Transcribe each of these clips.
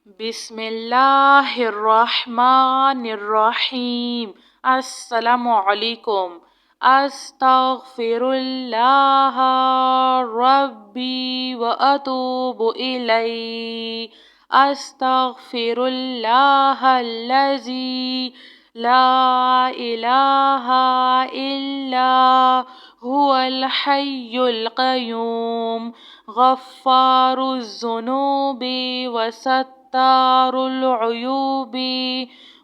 بسم الله الرحمن الرحيم. السلام عليكم. أستغفر الله ربي وأتوب إليه. أستغفر الله الذي لا إله إلا هو الحي القيوم غفار الذنوب وستار العيوب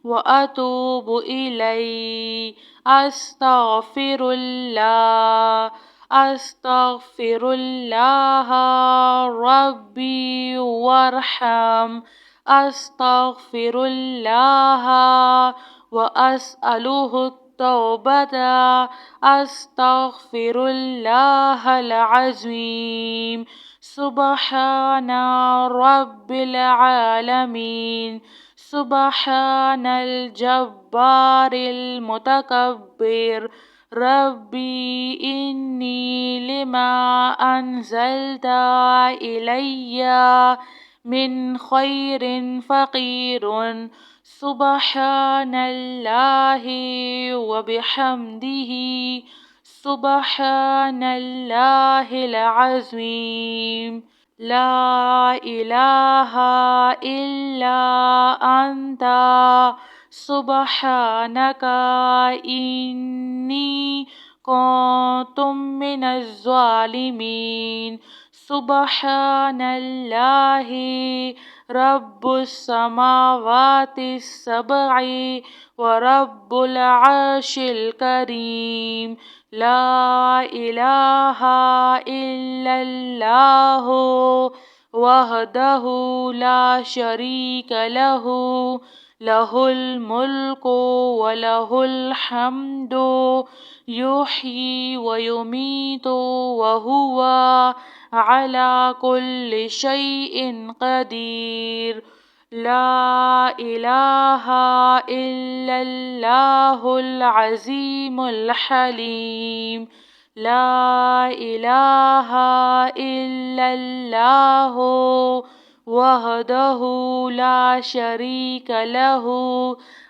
وأتوب إليه. أستغفر الله. أستغفر الله ربي وارحم. أستغفر الله وأسأله التوبة. أستغفر الله العظيم. سبحان رب العالمين. سبحان الجبار المتكبر. ربي إني لما أنزلت إلي من خير فقير. سبحان الله وبحمده. سبحان الله العظيم. لا إله إلا أنت سبحانك إني كنت من الظالمين. سبحان الله رب السماوات السبع ورب العرش الكريم. لا إله إلا الله وحده لا شريك له. له الملك وله الحمد يحيي ويميت وهو على كل شيء قدير. لا إله إلا الله العظيم الحليم. لا إله إلا الله وحده لا شريك له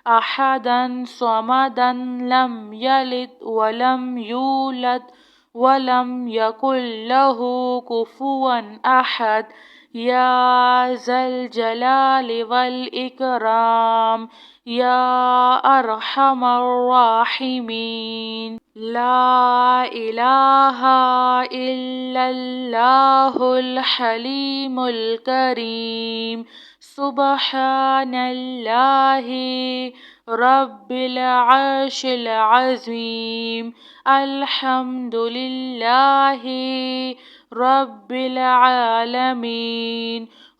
أحدا صمدا لم يلد ولم يولد ولم يكن له كفوا أحد. يا ذا الجلال والإكرام يا أرحم الراحمين. لا إله إلا الله الحليم الكريم. سبحان الله رب العرش العظيم. الحمد لله رب العالمين.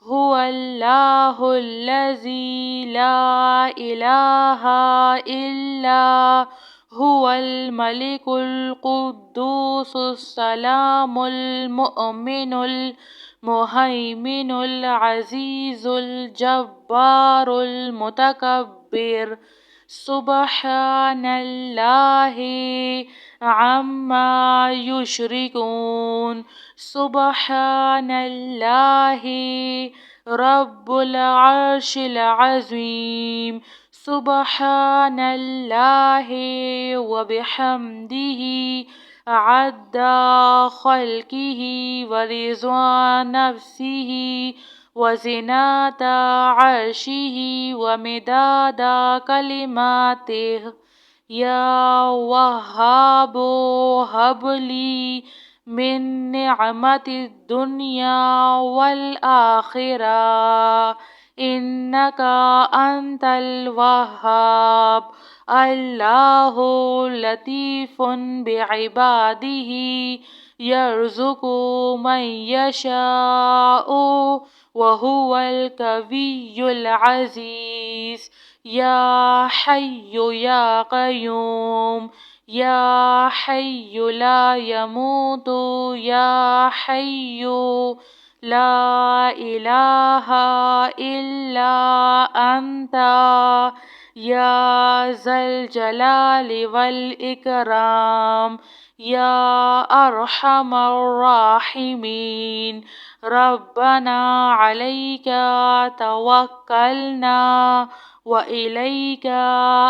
هو الله الذي لا إله إلا هو الملك القدوس السلام المؤمن المهيمن العزيز الجبار المتكبر. سبحان الله عما يشركون. سبحان الله رب العرش العظيم. سبحان الله وبحمده عد خلقه ورضوان نفسه وزنة عرشه ومداد كلماته. يا وهاب هب لي من نعمة الدنيا والآخرة إنك أنت الوهاب. الله لطيف بعباده يرزق من يشاء وهو القوي العزيز. يا حي يا قيوم يا حي لا يموت يا حي لا إله إلا أنت يا ذا الجلال والإكرام يا أرحم الراحمين. ربنا عليك توكلنا وإليك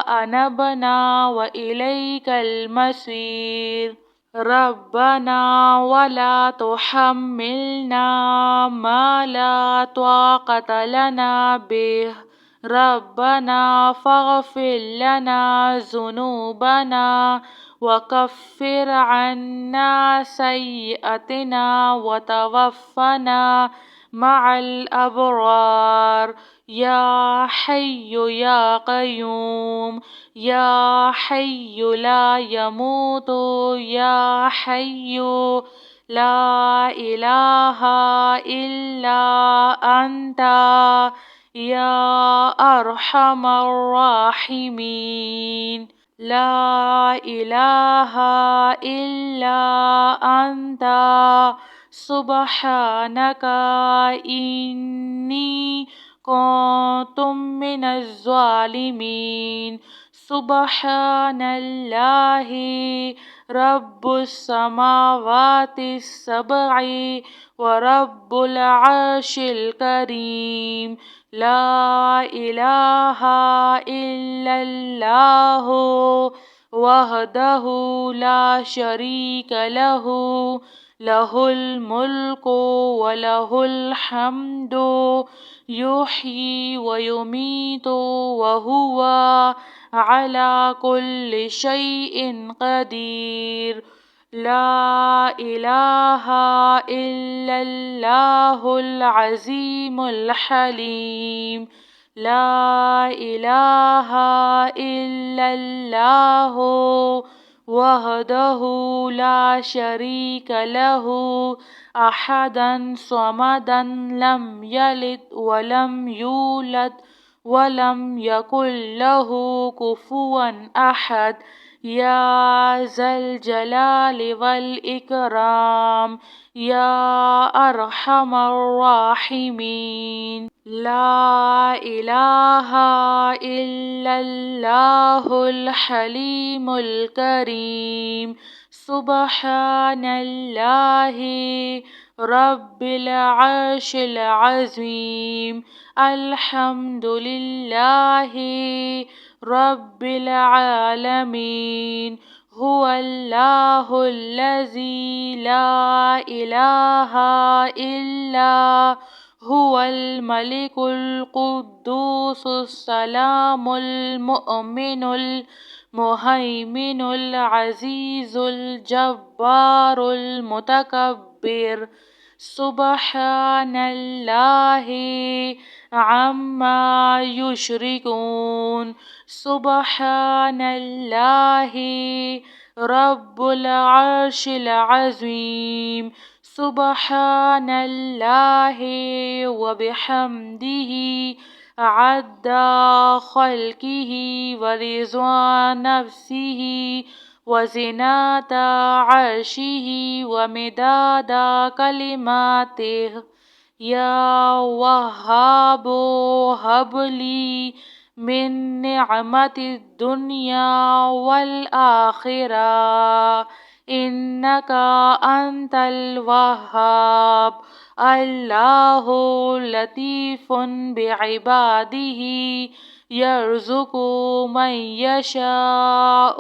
أنبنا وإليك المصير. ربنا ولا تحملنا ما لا طاقة لنا به. ربنا فاغفر لنا ذنوبنا وكفر عنا سيئاتنا وتوفنا مع الأبرار. يا حي يا قيوم، يا حي لا يموت، يا حي لا إله إلا أنت، يا أرحم الراحمين. لا إله إلا أنت سبحانك إني كنت من الظالمين. سبحان الله رب السماوات السبع ورب العرش الكريم. لا إله إلا الله وحده لا شريك له، له الملك وله الحمد يحيي ويميت وهو على كل شيء قدير. لا إله إلا الله العظيم الحليم. لا إله إلا الله وحده لا شريك له أحدا صمدا لم يلد ولم يولد ولم يكن له كفوا أحد. يا ذا الجلال والإكرام، يا أرحم الراحمين. لا إله إلا الله الحليم الكريم. سبحان الله رب العرش العظيم. الحمد لله رب العالمين. هو الله الذي لا إله إلا هو الملك القدوس السلام المؤمن المهيمن العزيز الجبار المتكبر. سبحان الله عما يشركون. سبحان الله رب العرش العظيم. سبحان الله وبحمده عد خلقه ورضا نفسه وزنة عرشه ومداد كلماته. يا وهاب هب لي من نعمة الدنيا والآخرة إنك أنت الوهاب. الله لطيف بعباده يرزق من يشاء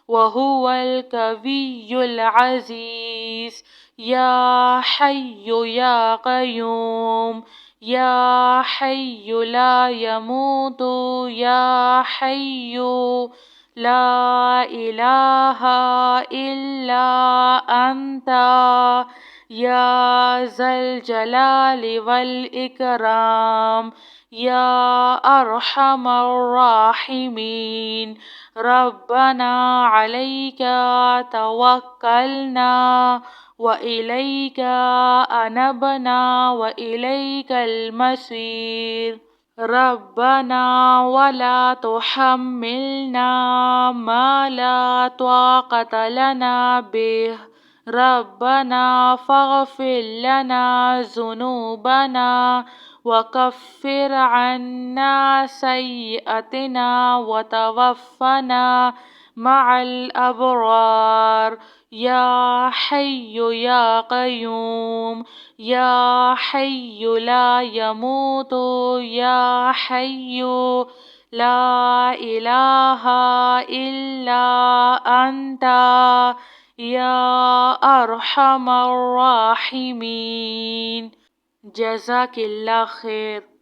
وهو القوي العزيز. يا حي يا قيوم، يا حي لا يموت، يا حي لا إله إلا أنت، يا ذا الجلال والإكرام، يا أرحم الراحمين. ربنا عليك توكلنا وإليك أنبنا وإليك المصير. ربنا ولا تحملنا ما لا طاقة لنا به. ربنا فاغفر لنا ذنوبنا وكفر عنا سيئاتنا وتوفنا مع الأبرار يا حي يا قيوم يا حي لا يموت يا حي لا إله إلا أنت يا أرحم الراحمين. جزاك الله خير.